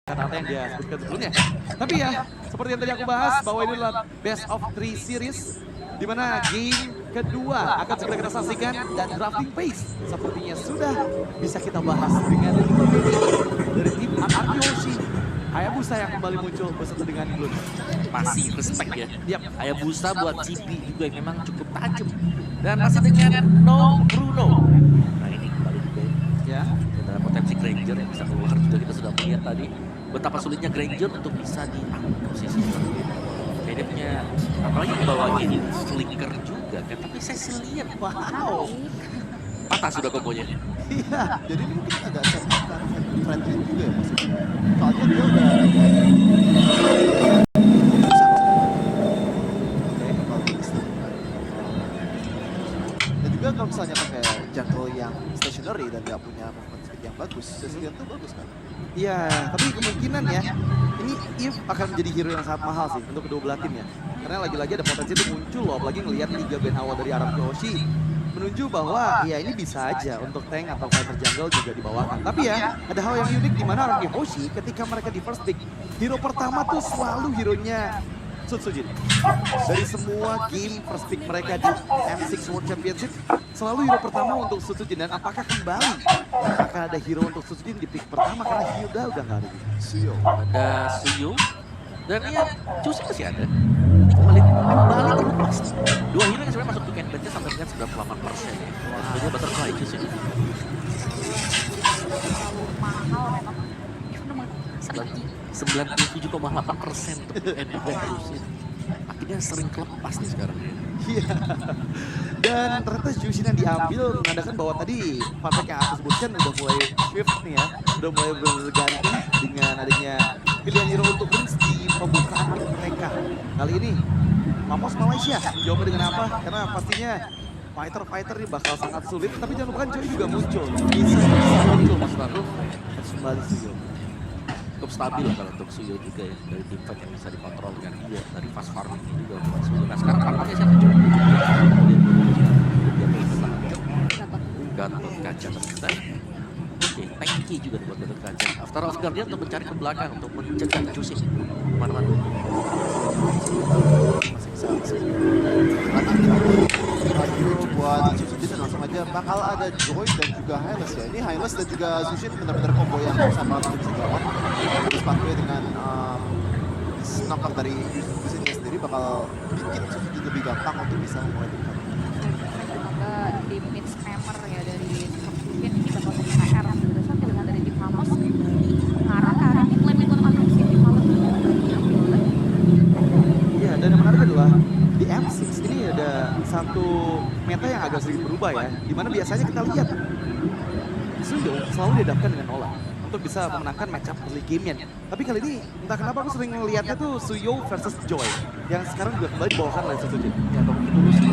kata-kata yang dia sebutkan sebelumnya. Tapi ya, seperti yang tadi aku bahas, bahwa ini adalah best of 3 series, di mana game kedua akan segera kita saksikan dan drafting pace sepertinya sudah bisa kita bahas dengan 5 pemain dari tim RRQ Hoshi. Hayabusa yang kembali muncul beserta dengan Blood. Masih respect ya. Yap. Hayabusa buat GP juga yang memang cukup tajam. Dan masih dengan No Bruno. Nah ini kembali juga Ya. ada potensi Granger yang bisa keluar juga, kita sudah melihat tadi betapa sulitnya Granger untuk bisa diambil posisi seperti itu. Kayak dia punya, apalagi di bawahnya ini flicker juga kan, tapi saya sih lihat, wow, patah sudah kombonya. Iya, jadi ini mungkin agak sertakan friendly juga ya maksudnya. Soalnya dia udah dan juga kalau misalnya pakai jungle yang stationary dan nggak punya movement speed yang bagus, Seslian tuh bagus kan? Iya, tapi kemungkinan ya, ini If akan menjadi hero yang sangat mahal sih untuk kedua belah tim ya. Karena lagi-lagi ada potensi itu muncul loh, apalagi ngelihat 3 band awal dari RRQ Hoshi. Menunjuk bahwa ya ini bisa aja untuk tank atau fighter jungle juga dibawakan. Tapi ya, ada hal yang unik di mana RRQ Hoshi ketika mereka di first pick, hero pertama tuh selalu hero-nya Sutsujin. Dari semua game first pick mereka di M6 World Championship, selalu hero pertama untuk Sutsujin. Dan apakah kembali akan ada hero untuk Sutsujin di pick pertama karena Hyuga udah nggak ada. Suyo. Ada Suyu dan ya Cusi masih ada. Ini kembali terlepas. Dua hero yang sebenarnya masuk pick and ban sampai dengan 98%. Sebenarnya butterfly Cusi. Mahal memang. 97,8% untuk pick and ban Cusi. Akhirnya sering kelepas nih sekarang. Iya. Dan ternyata Jushin yang diambil menandakan bahwa tadi faktor yang aku sebutkan udah mulai shift nih ya. Udah mulai berganti dengan adanya pilihan hero untuk Prince di pembukaan pick mereka. Kali ini Mamos Malaysia jawabnya dengan apa? Karena pastinya fighter-fighter ini bakal sangat sulit. Tapi jangan lupa Joy juga muncul. Bisa muncul maksud aku. Harus kembali Suyo. Cukup stabil kalau untuk Suyo juga ya, dari tim fight yang bisa dikontrol dengan dia, dari fast farming juga buat Suyo. Nah sekarang tampaknya siapa coba? Gatot Kaca ternyata. Oke, tanky juga buat Gatot Kaca. After of Guardian untuk mencari ke belakang untuk mencegah Jushin kemana-mana. Radio buat Suzuki dan langsung aja bakal ada Joy dan juga Hylas ya. Ini Hylas dan juga Sushin benar-benar combo yang susah banget untuk bisa gawat. Terus pakai dengan knockback dari Sushin sendiri bakal bikin Suzuki lebih gampang untuk bisa memulai tingkat. Semoga di mid spammer ya dari mungkin ini bakal jadi PR gitu. So pilihan dari tim Ramos mengarah ke arah mid lane untuk si tim malam diambil. Iya, dan yang menarik adalah di M6 ini ada satu meta yang agak sedikit berubah ya. Dimana biasanya kita lihat Suyo selalu dihadapkan dengan Nolan untuk bisa memenangkan matchup early game-nya. Tapi kali ini entah kenapa aku sering melihatnya tuh Suyo versus Joy yang sekarang juga kembali dibawakan oleh Sutsujin. Ya atau mungkin dulu sih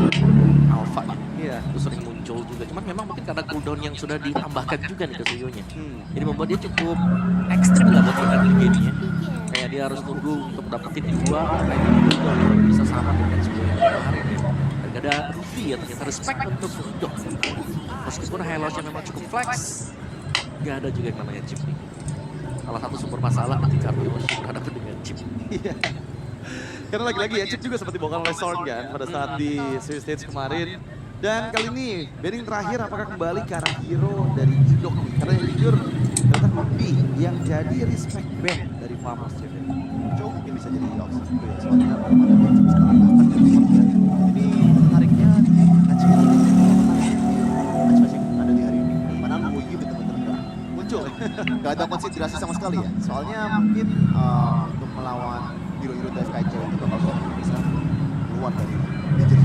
Alpha ya. Iya. Itu sering muncul juga. Cuman memang mungkin karena cooldown yang sudah ditambahkan juga nih ke Suyo-nya. Jadi membuat dia cukup ekstrim lah buat early game-nya. Kayak dia harus tunggu untuk dapetin dua, kayak gitu baru bisa sama dengan Suyo yang kemarin ya. Dan gak ada Ruby ya, ternyata respect untuk Suyo. Meskipun Halo-nya memang cukup flex, gak ada juga yang namanya chip nih. Salah satu sumber masalah ketika Yoshi berhadapan dengan chip. Iya. Karena lagi-lagi ya Chip juga seperti bawakan oleh Sorn kan pada saat di series stage kemarin. Dan kali ini banning terakhir apakah kembali ke arah hero dari Jidok nih. Karena yang jujur ternyata Ruby yang jadi respect band dari Famos ya. Joe mungkin bisa jadi opsi juga ya. Soalnya belum ada match sekarang akan jadi ini menariknya match-matching ada di hari ini. Mana Mugi betul-betul enggak muncul. Gak ada konsiderasi sama sekali ya. Soalnya mungkin untuk melawan hero-hero Dive Kaijo itu bakal bisa keluar dari major.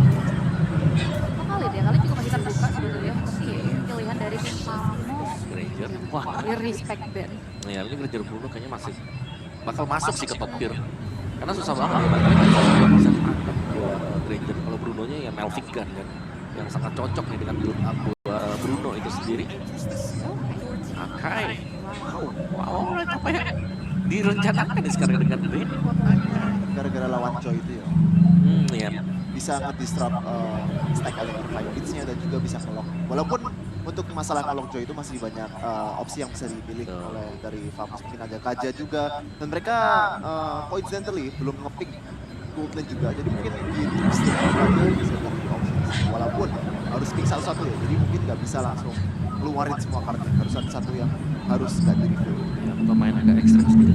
Kali deh, kalian juga masih terbuka sebetulnya si pilihan dari tim Ramos. Granger. Wah, respect band. Nah ya, ini Granger Bruno kayaknya masih bakal masuk sih ke top tier. Karena susah banget ya, makanya bisa ditangkap buat Granger. Kalau Brunonya ya Melvic kan, yang sangat cocok nih dengan build up Bruno itu sendiri. Akai. Wow, apa ya? Direncanakan nih sekarang dengan Ben. Gara-gara lawan Joy itu ya. Iya. Bisa nge-disrupt stack Elemental Fire Beats-nya dan juga bisa nge-lock. Walaupun untuk masalah Kalong Joy itu masih banyak opsi yang bisa dipilih oleh dari Famous. Mungkin ada Kaja juga. Dan mereka coincidentally belum nge-pick gold lane juga. Jadi mungkin di setiap Kaja bisa cari opsi. Walaupun harus pick satu-satu ya. Jadi mungkin nggak bisa langsung keluarin semua kartu. Harus ada satu yang harus nggak di-review. Ya, pemain agak ekstrim sedikit.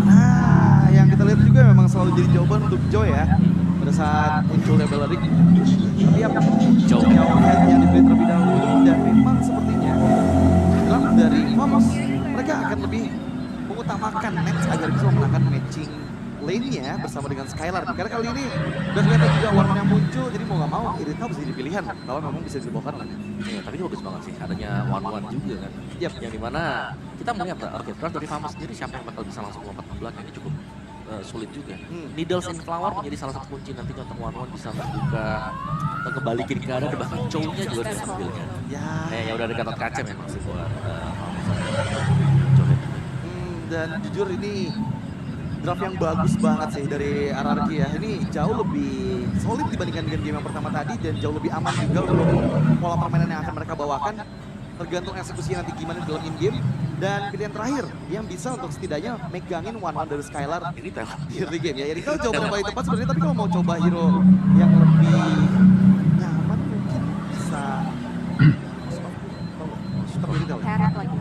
Nah, yang kita lihat juga memang selalu jadi jawaban untuk Joy ya. Pada saat munculnya Beleric, tapi yang jauh yang dipilih terlebih dahulu dan memang sepertinya draft dari Famous mereka akan lebih mengutamakan Nets agar bisa memenangkan matching lane-nya bersama dengan Skylar. Karena kali ini udah kelihatan juga warna yang muncul, jadi mau gak mau Irita bisa jadi pilihan kalau memang bisa dibawakan lah. Ya, tapi ini bagus banget sih, adanya one-one juga kan. Yang dimana kita melihat, oke, draft dari Famous sendiri siapa yang bakal bisa langsung lompat ke belakang ini cukup sulit juga. Needles in Flower menjadi salah satu kunci nantinya untuk one-one bisa membuka atau kembalikin keadaan dan bahkan Chow-nya juga bisa ambilnya. Ya udah ada Gatot Kaca memang sih buat Famous. Dan jujur ini draft yang bagus banget sih dari RRQ ya. Ini jauh lebih solid dibandingkan dengan game yang pertama tadi dan jauh lebih aman juga untuk pola permainan yang akan mereka bawakan. Tergantung eksekusinya nanti gimana dalam in-game. Dan pilihan terakhir yang bisa untuk setidaknya megangin one-one dari Skylar di early game ya. Irita coba yang paling tepat sebenarnya, tapi kalau mau coba hero yang lebih nyaman mungkin bisa Irita lah. Heret lagi.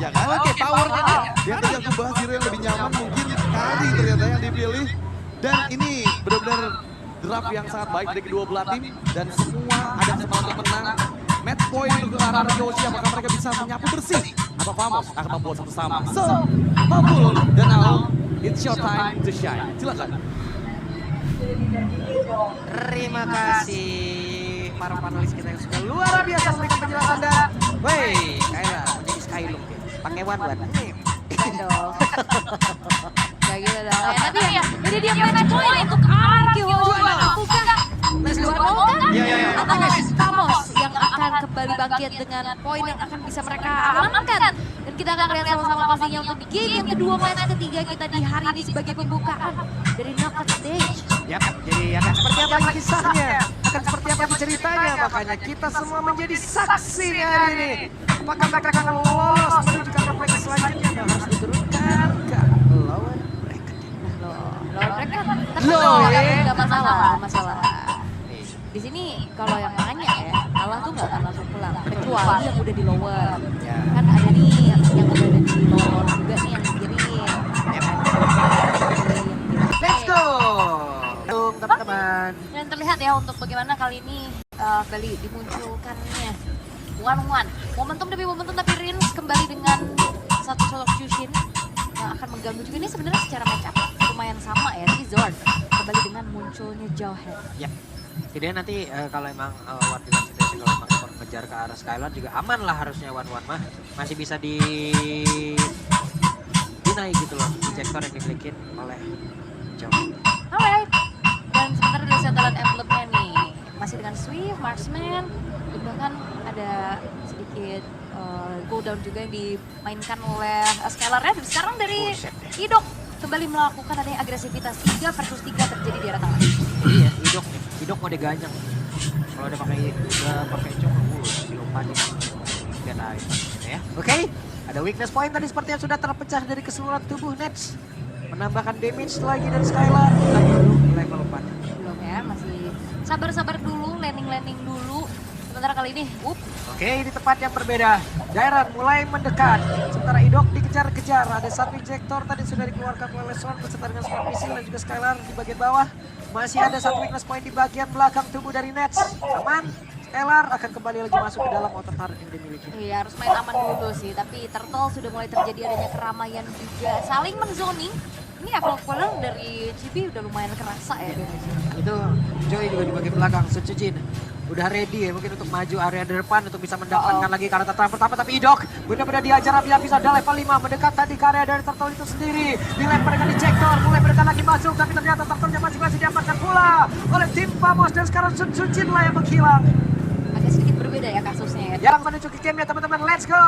Ya kan? Oke, powernya dia. Yang tadi aku bahas hero yang lebih nyaman mungkin Kari ternyata yang dipilih. Dan ini benar-benar draft yang sangat baik dari kedua belah tim. Dan semua ada kesempatan untuk menang. Match point untuk arah Yoshi, apakah mereka bisa menyapu bersih? Atau Famous akan membuat satu sama. So, Mabul dan Al, it's your time to shine. Silakan. Terima kasih para panelis kita yang sudah luar biasa memberikan penjelasan dan wey, Kayla menjadi Skylook ya. Pakai one-one. Aduh. Gak gitu dong. Ya, tapi ya, jadi dia match point untuk RRQ. Apakah Let's do kan? Atau Famous yang akan kembali bangkit dengan poin yang akan bisa mereka amankan. Dan kita akan lihat sama-sama pastinya untuk di game yang kedua match ketiga kita di hari ini sebagai pembukaan dari knockout stage. Ya, jadi akan seperti apa kisahnya? Akan seperti apa ceritanya? Makanya kita semua menjadi saksi hari ini. Apakah mereka akan lolos menuju ke pertandingan selanjutnya yang harus diturunkan ke lawan mereka? Lawan mereka. Tapi nggak masalah. Di sini kalau yang nanya ya, Allah tuh nggak akan langsung pulang. Kecuali yang udah di lower. Ya. Kan ada nih yang udah ada di lower juga nih yang kirim. Let's go! Teman-teman. Dan terlihat ya untuk bagaimana kali ini kembali dimunculkannya one-one. Momentum demi momentum tapi Rins kembali dengan satu sosok Jushin yang akan mengganggu juga. Ini sebenarnya secara match up lumayan sama ya. Ini Zord kembali dengan munculnya Jauhead. Ya. Jadi nanti kalau emang one dengan situasi kalau emang Impor kejar ke arah Skylar juga aman lah harusnya one-one mah. Masih bisa dinaik gitu loh. Injektor yang dimiliki oleh Jauhead. Alright. Dan sebenarnya dari setelan emblemnya nih masih dengan Swift, Marksman, dan bahkan ada sedikit cooldown juga yang dimainkan oleh Skylar-nya. Dan sekarang dari Idok kembali melakukan adanya agresivitas 3 versus 3 terjadi di arah tengah. Iya, Idok mau diganyang. Kalau udah pakai cok, si lompatin. Lihat aja ya. Oke, ada weakness point tadi seperti yang sudah terpecah dari keseluruhan tubuh Nets. Menambahkan damage lagi dari Skylar. Lagi dulu level 4. Belum ya, masih sabar-sabar dulu, landing dulu. Sementara kali ini, Oke, di tempat yang berbeda. Dairan mulai mendekat. Sementara Idok dikejar-kejar. Ada satu injektor tadi sudah dikeluarkan oleh Swan beserta dengan Swan Missile dan juga Skylar di bagian bawah. Masih ada satu weakness point di bagian belakang tubuh dari Nets. Aman. Skylar akan kembali lagi masuk ke dalam outer turret yang dimiliki. iya harus main aman dulu sih. Tapi Turtle sudah mulai terjadi adanya keramaian juga. Saling menzoning. Ini level dari Chibi udah lumayan kerasa ya. Itu Joy juga di bagian belakang. Sucujin udah ready ya mungkin untuk maju area di depan untuk bisa mendapatkan lagi karena tantangan pertama. Tapi Idok benar-benar diajar habis-habis. Ada level 5 mendekat tadi ke area dari Turtle itu sendiri. Dilempar dengan injektor, mulai mendekat lagi masuk. Tapi ternyata Turtle-nya masih diamankan pula oleh tim Famous. Dan sekarang Sucujin lah yang menghilang. Agak sedikit berbeda ya kasusnya ya. Yang menuju ke game ya teman-teman, let's go!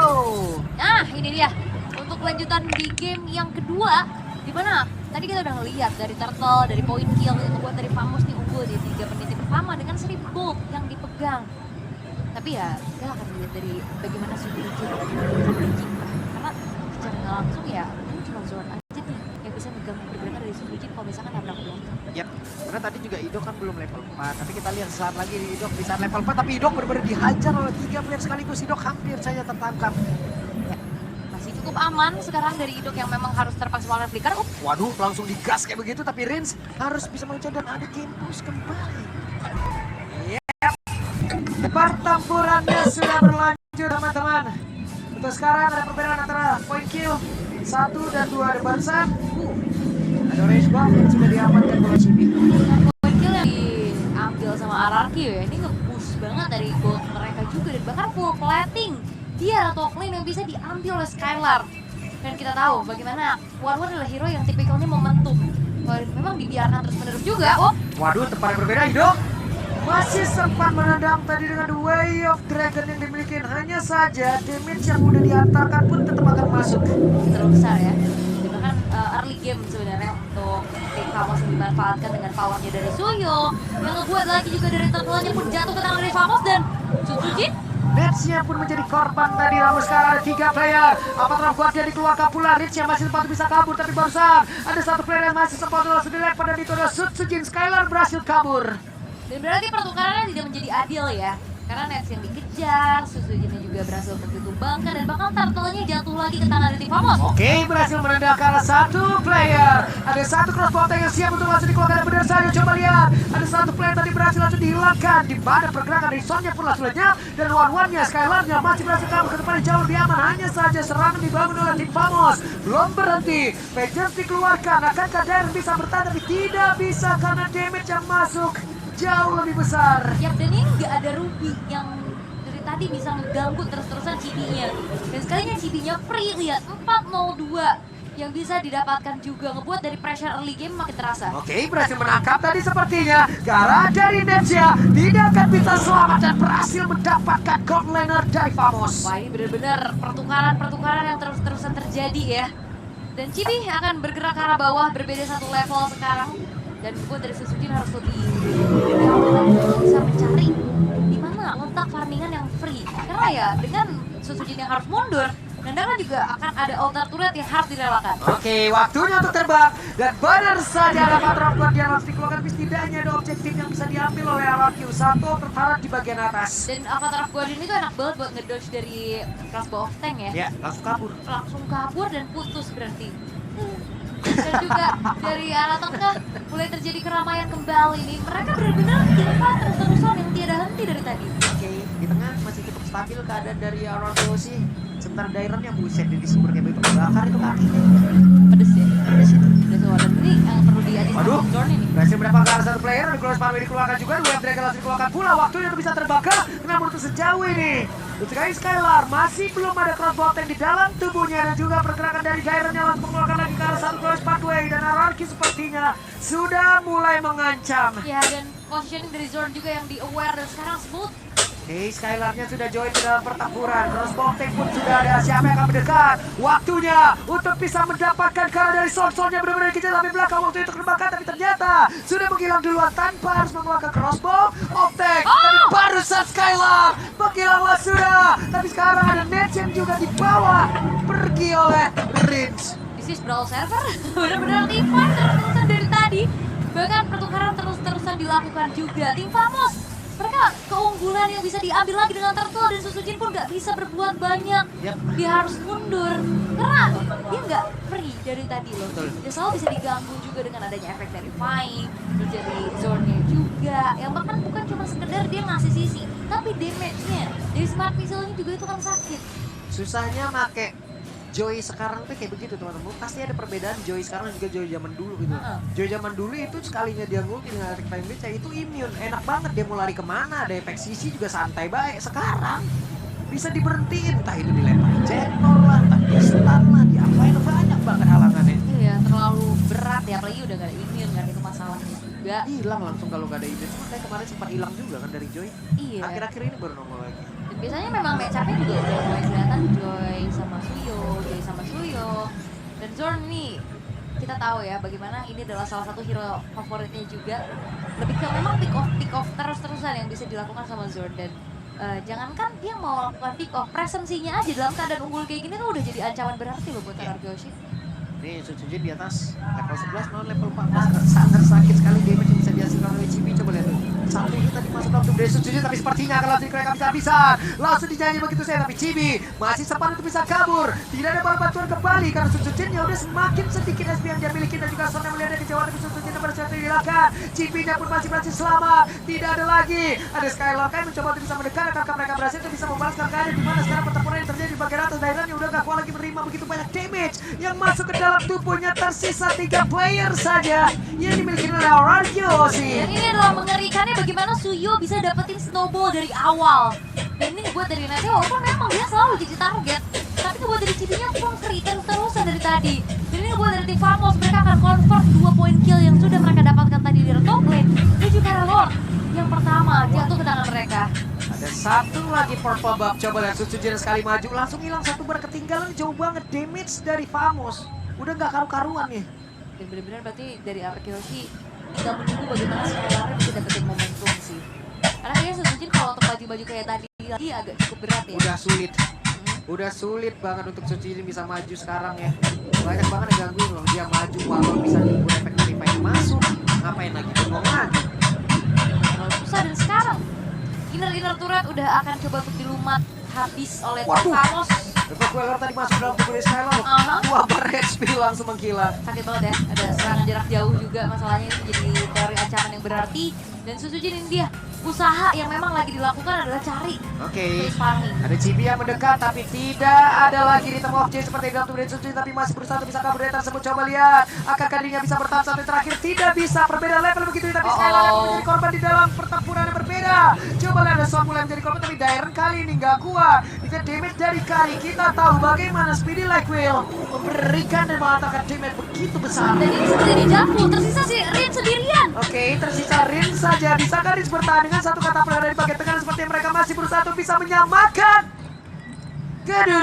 Nah ini dia untuk lanjutan di game yang kedua. Dimana tadi kita udah ngeliat dari Turtle, dari point kill yang buat dari Famous nih unggul unggul di 3 menit pertama dengan 1000 gold yang dipegang. Tapi ya kita akan lihat dari bagaimana Suzuki karena secara nggak langsung ya ini cuma Zorn aja nih yang bisa megang pergerakan dari Suzuki kalau misalkan nabrak belakang. Yap, karena tadi juga Idok kan belum level 4, tapi kita lihat saat lagi di Idok bisa level 4, tapi Idok benar-benar dihajar oleh 3 player sekaligus. Idok hampir saja tertangkap. Ya, masih cukup aman sekarang dari Idok yang memang harus terpaksa melawan flicker. Waduh, langsung digas kayak begitu, tapi Rins harus bisa mengejar dan ada game push kembali. Yap, pertempurannya sudah berlanjut teman-teman. Untuk sekarang ada perbedaan antara point kill 1 dan 2 ada barisan. Ada range buff yang sudah diamankan oleh Chibi. Point kill yang diambil sama RRQ ya, ini nge-push banget dari gold mereka juga dan bahkan full plating. Dia top lane yang bisa diambil oleh Skylar. Dan kita tahu bagaimana Warwan adalah hero yang tipikalnya momentum. Memang dibiarkan terus-menerus juga. Oh, Waduh, tempat yang berbeda Idok. Masih sempat menendang tadi dengan Way of Dragon yang dimiliki. Hanya saja damage yang udah diantarkan pun tetap akan masuk. terlalu besar ya. Dan bahkan early game sebenarnya untuk Tim Famos yang dimanfaatkan dengan powernya dari Suyo. Yang ngebuat lagi juga dari terkulanya pun jatuh ke tangan dari Famos dan Suzuki. Netsnya pun menjadi korban tadi. Namun sekarang ada 3 player. Apakah Guardia dikeluarkan pula. Nets yang masih sempat bisa kabur, tapi barusan ada 1 player yang masih sempat langsung dilempar dan itu adalah Sutsujin. Skylar berhasil kabur. Dan berarti pertukarannya tidak menjadi adil ya. Karena Nets yang dikejar, Suzujinnya juga berhasil untuk ditumbangkan dan bahkan turtle-nya jatuh lagi ke tangan dari Tim Famos. Oke, berhasil menendangkan 1 player. Ada 1 crossbow yang siap untuk langsung dikeluarkan. Dan benar saja, coba lihat. Ada 1 player tadi berhasil langsung dihilangkan. Di mana pergerakan dari Sonnya pun langsung lenyap. Dan one-one-nya, Skylar-nya masih berhasil kabur ke depan yang jauh lebih aman. Hanya saja serangan dibangun oleh Tim Famos. Belum berhenti. Pages dikeluarkan. Akankah Darren bisa bertahan? Tapi tidak bisa karena damage yang masuk jauh lebih besar. Yap, dan ini nggak ada Ruby yang dari tadi bisa mengganggu terus-terusan Cibi-nya. Dan sekalinya Cibi-nya free, lihat 402 yang bisa didapatkan juga ngebuat dari pressure early game makin terasa. Oke, berhasil menangkap tadi sepertinya. Gara dari Netsya tidak akan bisa selamat dan berhasil mendapatkan gold laner dari Famos. Wah, ini benar-benar pertukaran-pertukaran yang terus-terusan terjadi ya. Dan Cibi akan bergerak ke arah bawah, berbeda 1 level sekarang. Dan gue dari Suzuki harus lebih bisa mencari di mana letak farmingan yang free. Karena ya dengan Suzuki yang harus mundur, Nandangan juga akan ada altar turret yang harus direlakan. Oke, waktunya untuk terbang. Dan benar saja ada Patron Guardian harus dikeluarkan. Tapi setidaknya ada objektif yang bisa diambil oleh RRQ. Satu tertarik di bagian atas. Dan Avatar of Guardian itu enak banget buat ngedodge dari crossbow of tank ya. Ya, langsung kabur. Langsung kabur dan putus berarti. Dan juga dari arah tengah mulai terjadi keramaian kembali nih. Mereka benar-benar tingkat terus-terusan yang tiada henti dari tadi. Oke, di tengah masih cukup stabil keadaan dari RRQ sih. Sebentar Dairon yang buset di sumber kayak begitu bakar itu kakinya. Pedes ya, pedes itu. Udah suara ini yang perlu diantisipasi Waduh, Zorn ini. berhasil mendapatkan satu player, Nicholas Panway dikeluarkan juga, Web Dragon langsung dikeluarkan pula, waktunya untuk bisa terbakar, namun untuk sejauh ini. Untuk Skylar masih belum ada crossbow tank di dalam tubuhnya, dan juga pergerakan dari Dairon yang langsung mengeluarkan lagi ke arah satu Nicholas Panway, dan RRQ sepertinya sudah mulai mengancam. Ya, dan positioning dari Zorn juga yang di-aware dan sekarang smooth. Oke, Skylarnya sudah join ke dalam pertempuran. Crossbow tank pun sudah ada. Siapa yang akan mendekat? Waktunya untuk bisa mendapatkan karena dari source-nya benar-benar dikejar sampai belakang. Waktu itu tembakan, tapi ternyata sudah menghilang duluan tanpa harus mengeluarkan crossbow of tank. Tapi barusan Skylar menghilanglah sudah. Tapi sekarang ada Nets yang juga dibawa pergi oleh Rins. This is Brawl Server. Benar-benar team fight terus-terusan dari tadi. Bahkan pertukaran terus-terusan dilakukan juga. Tim Famos, mereka keunggulan yang bisa diambil lagi dengan Turtle dan Susujin pun nggak bisa berbuat banyak. Yep. Dia harus mundur karena dia nggak free dari tadi loh. Dia selalu bisa diganggu juga dengan adanya efek dari Fight, terus jadi zone-nya juga. Yang bahkan bukan cuma sekedar dia ngasih sisi, tapi damage-nya dari smart missile-nya juga itu kan sakit. Susahnya make Joy sekarang tuh kayak begitu teman-teman. Pasti ada perbedaan Joy sekarang dan juga Joy zaman dulu gitu. Joy zaman dulu itu sekalinya dia ngulti dengan efek time blitz itu immune. Enak banget dia mau lari kemana. Ada efek sisi juga santai baik. Sekarang bisa diberhentiin. Entah itu dilempar Jenor lah, entah di stun lah, diapain. Banyak banget halangannya. Iya, terlalu berat ya, apalagi udah gak ada immune kan, itu masalahnya juga. Hilang langsung kalau gak ada immune. Cuma kayak kemarin sempat hilang juga kan dari Joy. Iya. Akhir-akhir ini baru nongol lagi. Dan biasanya memang match-up-nya juga udah mulai kelihatan Joy sama Suyo. Dan Zorn nih kita tahu ya bagaimana ini adalah salah satu hero favoritnya juga. Lebih ke memang pick off terus-terusan yang bisa dilakukan sama Jordan. Jangankan dia mau lakukan pick off, presensinya aja dalam keadaan unggul kayak gini tuh udah jadi ancaman berarti loh buat RRQ Yoshi. Ini Sucujin di atas level 11 melawan level 14. Sangat sakit sekali damage yang bisa dihasilkan oleh Chibi. Coba lihat tuh. Satu hit tadi masuk dalam tubuh dari Sucujin, tapi sepertinya akan langsung mereka bisa habisan. Langsung dijanji begitu saja, tapi Chibi masih sempat untuk bisa kabur. Tidak ada bantuan kembali karena Sucujin ya udah semakin sedikit SP yang dia miliki dan juga Son yang melihatnya kejauhan, tapi Sucujin yang berhasil dilakukan. Chibi-nya pun masih selamat. Tidak ada lagi. Ada Skylark yang mencoba untuk bisa mendekat. Akankah mereka berhasil untuk bisa membalaskan keadaan di mana sekarang pertempuran yang terjadi di bagian atas daerahnya udah gak kuat lagi menerima begitu banyak damage yang masuk ke dalam tubuhnya. Tersisa 3 player saja yang dimiliki oleh RRQ Yoshi. Dan ini adalah mengerikannya bagaimana Suyo bisa dapetin snowball dari awal. Dan ini buat dari Nate walaupun memang dia selalu jadi target, tapi buat dari Cibinya konkret terus-terusan dari tadi. Dan ini buat dari tim Famos, mereka akan convert 2 point kill yang sudah mereka dapatkan tadi di top lane. Dan juga Lord yang pertama jatuh ke tangan mereka. Ada satu lagi purple buff. Coba lihat Sucujin sekali maju langsung hilang satu berketinggalan, jauh banget damage dari Famos. Udah gak karu-karuan nih. Dan benar-benar berarti dari RRQ Yoshi tinggal menunggu bagaimana Skylarnya bisa dapetin momentum sih. Karena kayaknya Sucujin kalau untuk maju-maju kayak tadi lagi agak cukup berat ya. Udah sulit. Udah sulit banget untuk Sucujin bisa maju sekarang ya. Banyak banget yang gangguin loh. Dia maju walau bisa nunggu efek Revive masuk. Ngapain lagi bengong lagi. Terlalu susah dan sekarang inner turret udah akan coba untuk dilumat habis oleh Waduh. Famos. Queller tadi masuk dalam tubuh Skylar. Wah, HP langsung mengkilat. Sakit banget ya, ada serangan jarak jauh juga masalahnya itu jadi teori ancaman yang berarti. Dan Sucujin ini dia usaha yang memang lagi dilakukan adalah cari Oke. farming. Ada Chibi yang mendekat tapi tidak ada lagi di of J seperti dalam tubuh dari Sucujin, tapi masih berusaha untuk bisa kabur dari tersebut. Coba lihat, akankah dirinya bisa bertahan sampai terakhir? Tidak bisa, berbeda level begitu, tapi Skylar yang menjadi korban di dalam pertempuran yang berbeda. Coba lihat, ada Son mulai menjadi korban, tapi Dairon kali ini nggak kuat. Jika damage dari Kari, kita tahu bagaimana Speedy Like Will memberikan dan mengatakan damage begitu besar. Dan ini seperti dijambul, tersisa si Rin sendirian. Oke, tersisa Rin saja. Bisakah Rin bertahan dengan satu kata dari bagian tengah seperti mereka masih berusaha untuk bisa menyamakan kedudukan?